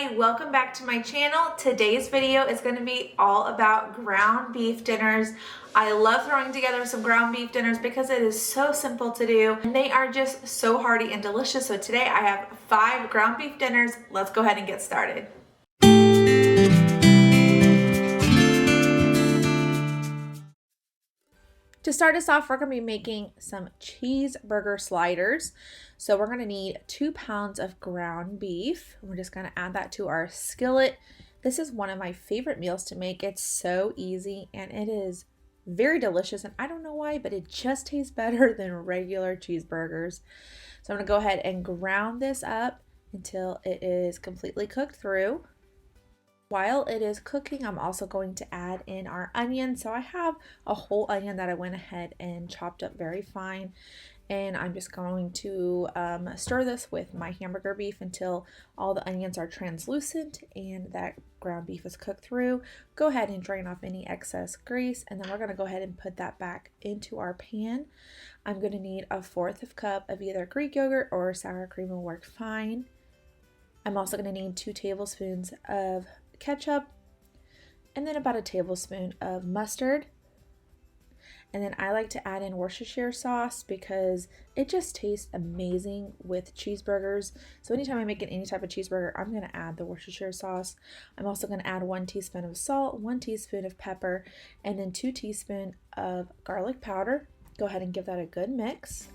everybody, welcome back to my channel. Today's video is going to be all about ground beef dinners. I love throwing together some ground beef dinners because it is so simple to do and they are just so hearty and delicious. So today I have 5 ground beef dinners. Let's go ahead and get started. To start us off, we're going to be making some cheeseburger sliders. So we're going to need 2 pounds of ground beef. We're just going to add that to our skillet. This is one of my favorite meals to make. It's so easy and it is very delicious. And I don't know why, but it just tastes better than regular cheeseburgers. So I'm going to go ahead and ground this up until it is completely cooked through. While it is cooking, I'm also going to add in our onion. So I have a whole onion that I went ahead and chopped up very fine. And I'm just going to stir this with my hamburger beef until all the onions are translucent and that ground beef is cooked through. Go ahead and drain off any excess grease. And then we're going to go ahead and put that back into our pan. I'm going to need 1/4 cup of either Greek yogurt or sour cream will work fine. I'm also going to need 2 tablespoons of ketchup and then about 1 tablespoon of mustard. And then I like to add in Worcestershire sauce because it just tastes amazing with cheeseburgers. So anytime I make any type of cheeseburger, I'm going to add the Worcestershire sauce. I'm also going to add 1 teaspoon of salt, 1 teaspoon of pepper, and then 2 teaspoons of garlic powder. Go ahead and give that a good mix.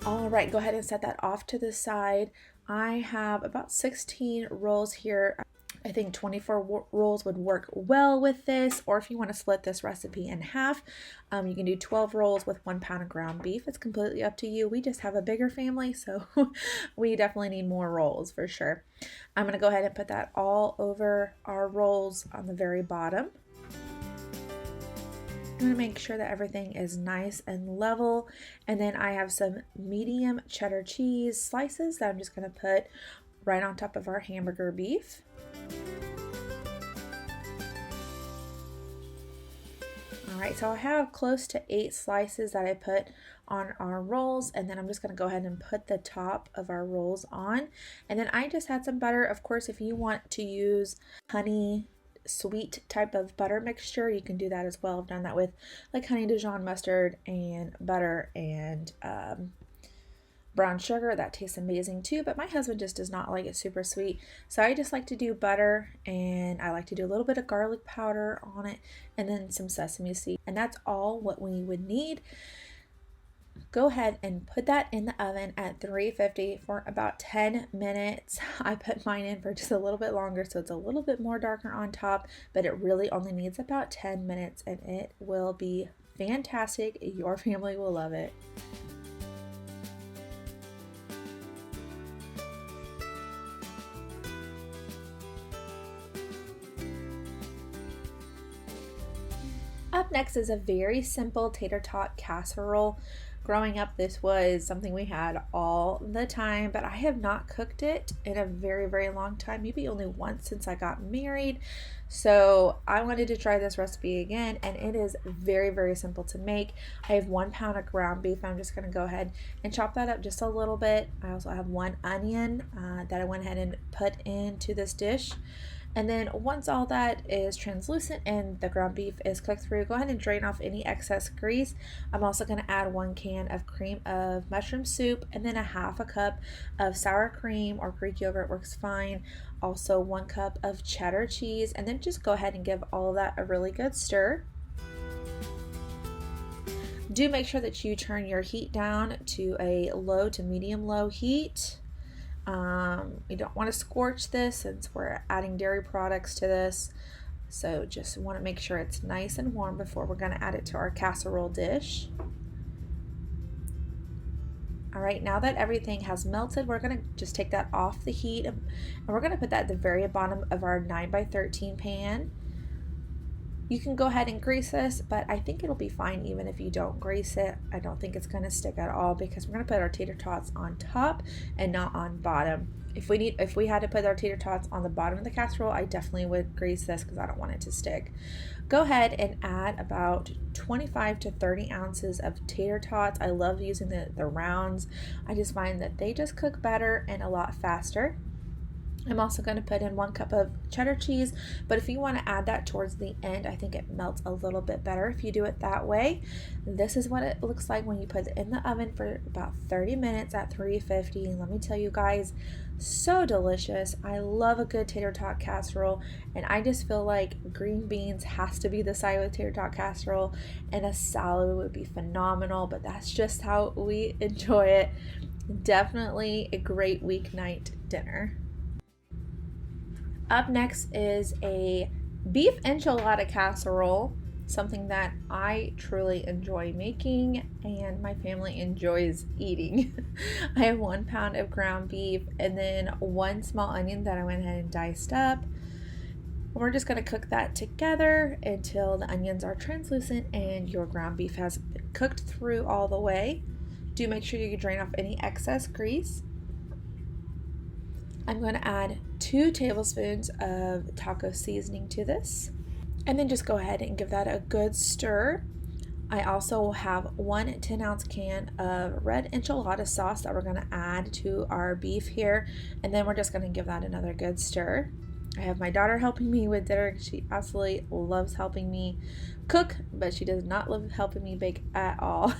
All right, go ahead and set that off to the side. I have about 16 rolls here. I think 24 rolls would work well with this, or if you want to split this recipe in half, you can do 12 rolls with 1 pound of ground beef. It's completely up to you. We just have a bigger family, so we definitely need more rolls for sure. I'm going to go ahead and put that all over our rolls on the very bottom. I'm going to make sure that everything is nice and level. And then I have some medium cheddar cheese slices that I'm just going to put right on top of our hamburger beef. All right, so I have close to 8 slices that I put on our rolls, and then I'm just going to go ahead and put the top of our rolls on. And then I just had some butter. Of course, if you want to use honey sweet type of butter mixture, you can do that as well. I've done that with like honey Dijon mustard and butter and brown sugar. That tastes amazing too, but my husband just does not like it super sweet, so I just like to do butter, and I like to do a little bit of garlic powder on it and then some sesame seeds, and that's all what we would need. Go ahead and put that in the oven at 350 for about 10 minutes. I put mine in for just a little bit longer, so it's a little bit more darker on top, but it really only needs about 10 minutes and it will be fantastic. Your family will love it. Up next is a very simple tater tot casserole. Growing up, this was something we had all the time, but I have not cooked it in a very, very long time, maybe only once since I got married. So I wanted to try this recipe again, and it is very, very simple to make. I have 1 pound of ground beef. I'm just going to go ahead and chop that up just a little bit. I also have 1 onion that I went ahead and put into this dish. And then once all that is translucent and the ground beef is cooked through, go ahead and drain off any excess grease. I'm also going to add 1 can of cream of mushroom soup and then 1/2 cup of sour cream or Greek yogurt works fine. Also 1 cup of cheddar cheese, and then just go ahead and give all of that a really good stir. Do make sure that you turn your heat down to a low to medium low heat. You don't want to scorch this since we're adding dairy products to this, so just want to make sure it's nice and warm before we're going to add it to our casserole dish. All right, now that everything has melted, we're going to just take that off the heat, and we're going to put that at the very bottom of our 9 by 13 pan. You can go ahead and grease this, but I think it'll be fine even if you don't grease it. I don't think it's going to stick at all because we're going to put our tater tots on top and not on bottom. If we had to put our tater tots on the bottom of the casserole, I definitely would grease this because I don't want it to stick. Go ahead and add about 25 to 30 ounces of tater tots. I love using the rounds. I just find that they just cook better and a lot faster. I'm also going to put in 1 cup of cheddar cheese, but if you want to add that towards the end, I think it melts a little bit better if you do it that way. This is what it looks like when you put it in the oven for about 30 minutes at 350. And let me tell you guys, so delicious. I love a good tater tot casserole, and I just feel like green beans has to be the side with tater tot casserole, and a salad would be phenomenal, but that's just how we enjoy it. Definitely a great weeknight dinner. Up next is a beef enchilada casserole, something that I truly enjoy making and my family enjoys eating. I have 1 pound of ground beef and then 1 small onion that I went ahead and diced up. We're just going to cook that together until the onions are translucent and your ground beef has been cooked through all the way. Do make sure you drain off any excess grease. I'm going to add 2 tablespoons of taco seasoning to this, and then just go ahead and give that a good stir. I also will have 1 10-ounce can of red enchilada sauce that we're going to add to our beef here, and then we're just going to give that another good stir. I have my daughter helping me with dinner. She absolutely loves helping me cook, but she does not love helping me bake at all.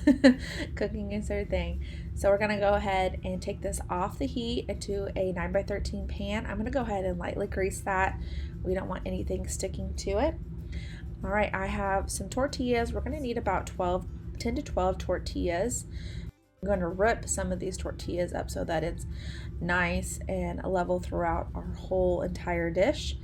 Cooking is her thing. So we're going to go ahead and take this off the heat into a 9x13 pan. I'm going to go ahead and lightly grease that. We don't want anything sticking to it. All right, I have some tortillas. We're going to need about 10 to 12 tortillas. I'm going to rip some of these tortillas up so that it's nice and level throughout our whole entire dish.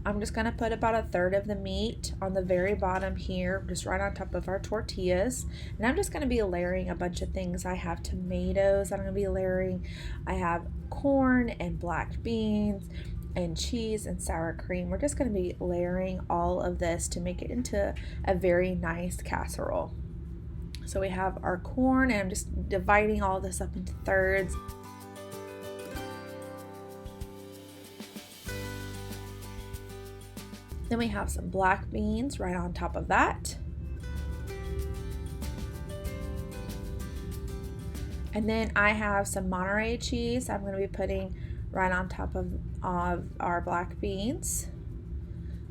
I'm just going to put about 1/3 of the meat on the very bottom here, just right on top of our tortillas. And I'm just going to be layering a bunch of things. I have tomatoes I'm going to be layering. I have corn and black beans and cheese and sour cream. We're just going to be layering all of this to make it into a very nice casserole. So we have our corn, and I'm just dividing all this up into thirds. Then we have some black beans right on top of that. And then I have some Monterey cheese I'm going to be putting right on top of our black beans.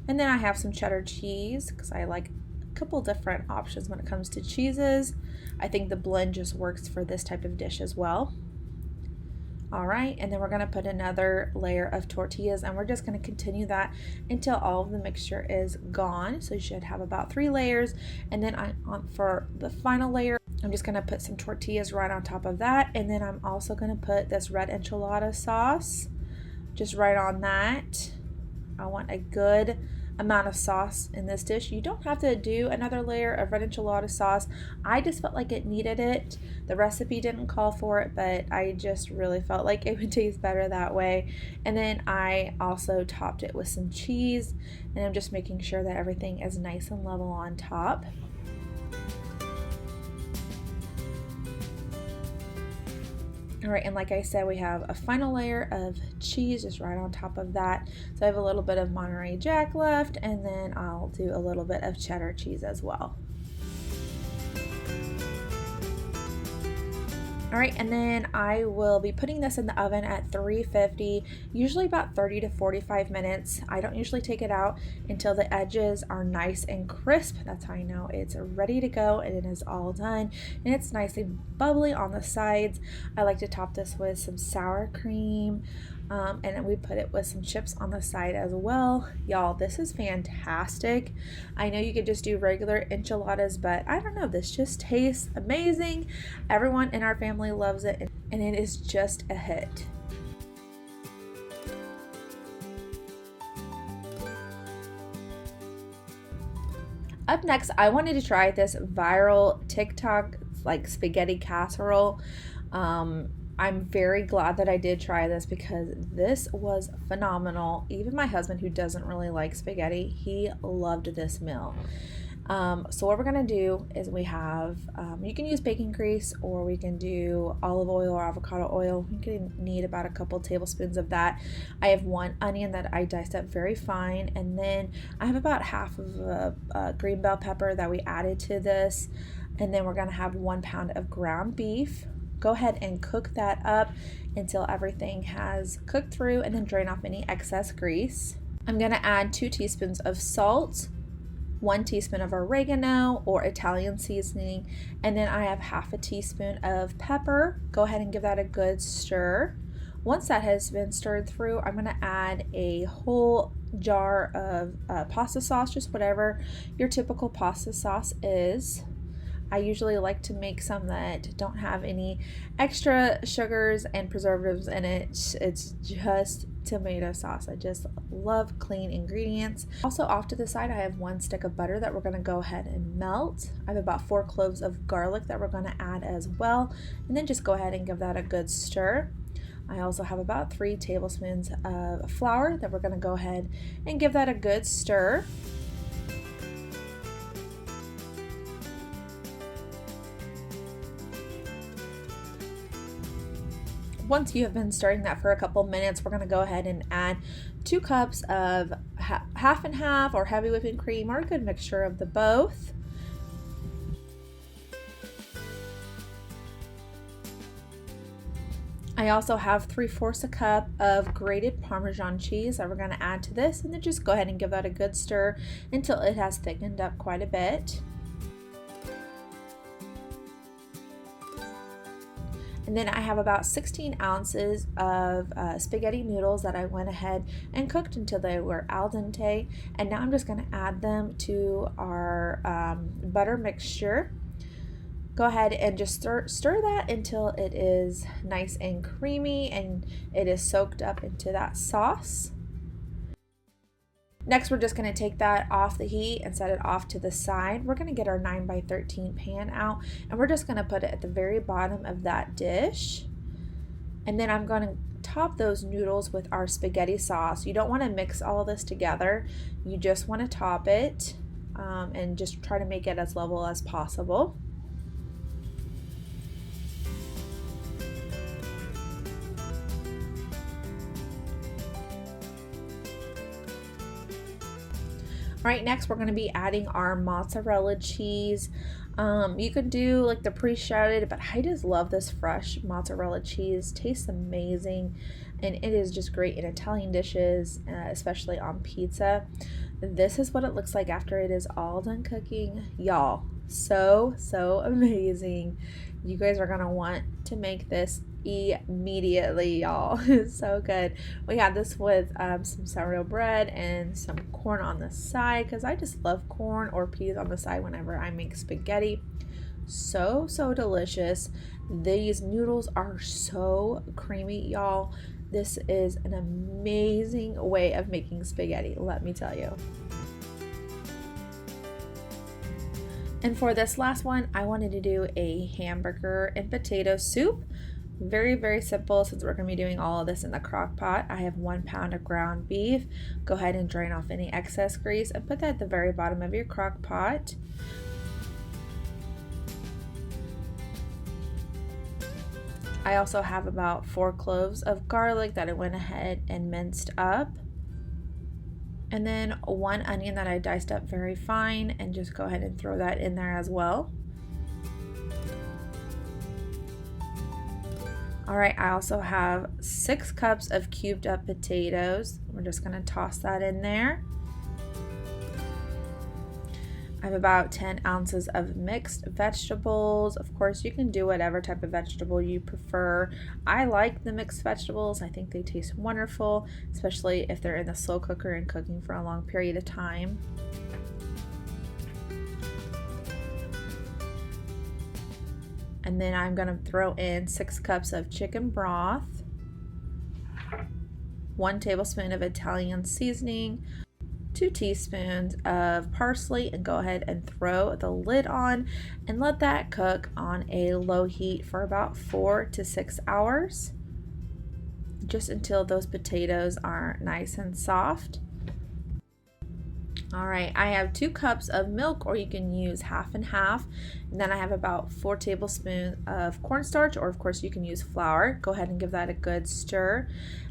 And then I have some cheddar cheese because I like couple different options when it comes to cheeses. I think the blend just works for this type of dish as well. All right, and then we're going to put another layer of tortillas, and we're just going to continue that until all of the mixture is gone. So you should have about 3 layers, and then for the final layer, I'm just going to put some tortillas right on top of that, and then I'm also going to put this red enchilada sauce just right on that. I want a good amount of sauce in this dish. You don't have to do another layer of red enchilada sauce. I just felt like it needed it. The recipe didn't call for it, but I just really felt like it would taste better that way. And then I also topped it with some cheese, and I'm just making sure that everything is nice and level on top. All right, and like I said, we have a final layer of cheese just right on top of that. So I have a little bit of Monterey Jack left, and then I'll do a little bit of cheddar cheese as well. All right, and then I will be putting this in the oven at 350, usually about 30 to 45 minutes. I don't usually take it out until the edges are nice and crisp. That's how I know it's ready to go and it is all done. And it's nice and bubbly on the sides. I like to top this with some sour cream. And then we put it with some chips on the side as well. Y'all, this is fantastic. I know you could just do regular enchiladas, but I don't know, this just tastes amazing. Everyone in our family loves it, and it is just a hit. Up next, I wanted to try this viral TikTok like spaghetti casserole. I'm very glad that I did try this because this was phenomenal. Even my husband, who doesn't really like spaghetti, he loved this meal. So what we're gonna do is we have, you can use bacon grease or we can do olive oil or avocado oil. You can need about a couple tablespoons of that. I have one onion that I diced up very fine, and then I have about half of a green bell pepper that we added to this. And then we're gonna have 1 pound of ground beef. Go ahead and cook that up until everything has cooked through, and then drain off any excess grease. I'm gonna add 2 teaspoons of salt, 1 teaspoon of oregano or Italian seasoning, and then I have half a teaspoon of pepper. Go ahead and give that a good stir. Once that has been stirred through, I'm going to add a whole jar of pasta sauce, just whatever your typical pasta sauce is. I usually like to make some that don't have any extra sugars and preservatives in it. It's just tomato sauce. I just love clean ingredients. Also, off to the side, I have 1 stick of butter that we're going to go ahead and melt. I have about 4 cloves of garlic that we're going to add as well, and then just go ahead and give that a good stir. I also have about 3 tablespoons of flour that we're going to go ahead and give that a good stir. Once you have been stirring that for a couple minutes, we're going to go ahead and add 2 cups of half and half or heavy whipping cream, or a good mixture of the both. I also have 3/4 a cup of grated Parmesan cheese that we're going to add to this, and then just go ahead and give that a good stir until it has thickened up quite a bit. And then I have about 16 ounces of spaghetti noodles that I went ahead and cooked until they were al dente. And now I'm just going to add them to our butter mixture. Go ahead and just stir that until it is nice and creamy and it is soaked up into that sauce. Next, we're just going to take that off the heat and set it off to the side. We're going to get our 9x13 pan out, and we're just going to put it at the very bottom of that dish. And then I'm going to top those noodles with our spaghetti sauce. You don't want to mix all of this together. You just want to top it and just try to make it as level as possible. All right, next we're going to be adding our mozzarella cheese. You could do like the pre-shredded, but I just love this fresh mozzarella cheese. Tastes amazing, and it is just great in Italian dishes, especially on pizza. This is what it looks like after it is all done cooking, y'all. So amazing. You guys are gonna want to make this immediately, y'all. It's so good. We had this with some sourdough bread and some corn on the side, because I just love corn or peas on the side whenever I make spaghetti. So delicious. These noodles are so creamy, y'all. This is an amazing way of making spaghetti, let me tell you. And for this last one, I wanted to do a hamburger and potato soup. Very simple, since we're going to be doing all of this in the crock pot. I have 1 pound of ground beef. Go ahead and drain off any excess grease and put that at the very bottom of your crock pot. I also have about 4 cloves of garlic that I went ahead and minced up. And then 1 onion that I diced up very fine, and just go ahead and throw that in there as well. All right, I also have 6 cups of cubed up potatoes. We're just gonna toss that in there. I have about 10 ounces of mixed vegetables. Of course, you can do whatever type of vegetable you prefer. I like the mixed vegetables. I think they taste wonderful, especially if they're in the slow cooker and cooking for a long period of time. And then I'm going to throw in 6 cups of chicken broth, 1 tablespoon of Italian seasoning, 2 teaspoons of parsley, and go ahead and throw the lid on and let that cook on a low heat for about 4 to 6 hours, just until those potatoes are nice and soft. All right, I have 2 cups of milk, or you can use half and half. And then I have about 4 tablespoons of cornstarch, or of course you can use flour. Go ahead and give that a good stir.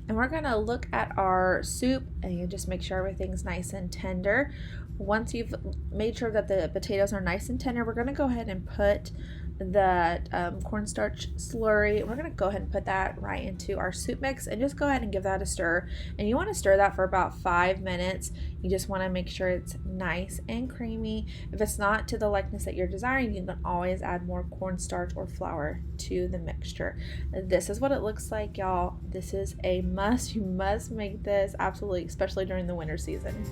And we're gonna look at our soup and you just make sure everything's nice and tender. Once you've made sure that the potatoes are nice and tender, we're gonna go ahead and put that cornstarch slurry. We're gonna go ahead and put that right into our soup mix and just go ahead and give that a stir. And you want to stir that for about 5 minutes. You just want to make sure it's nice and creamy. If it's not to the likeness that you're desiring, you can always add more cornstarch or flour to the mixture. This is what it looks like, y'all. This is a must. You must make this, absolutely, especially during the winter season.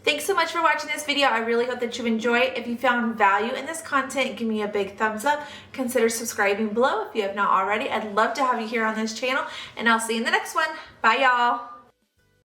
Thanks so much for watching this video. I really hope that you enjoy it. If you found value in this content, give me a big thumbs up. Consider subscribing below if you have not already. I'd love to have you here on this channel, and I'll see you in the next one. Bye, y'all.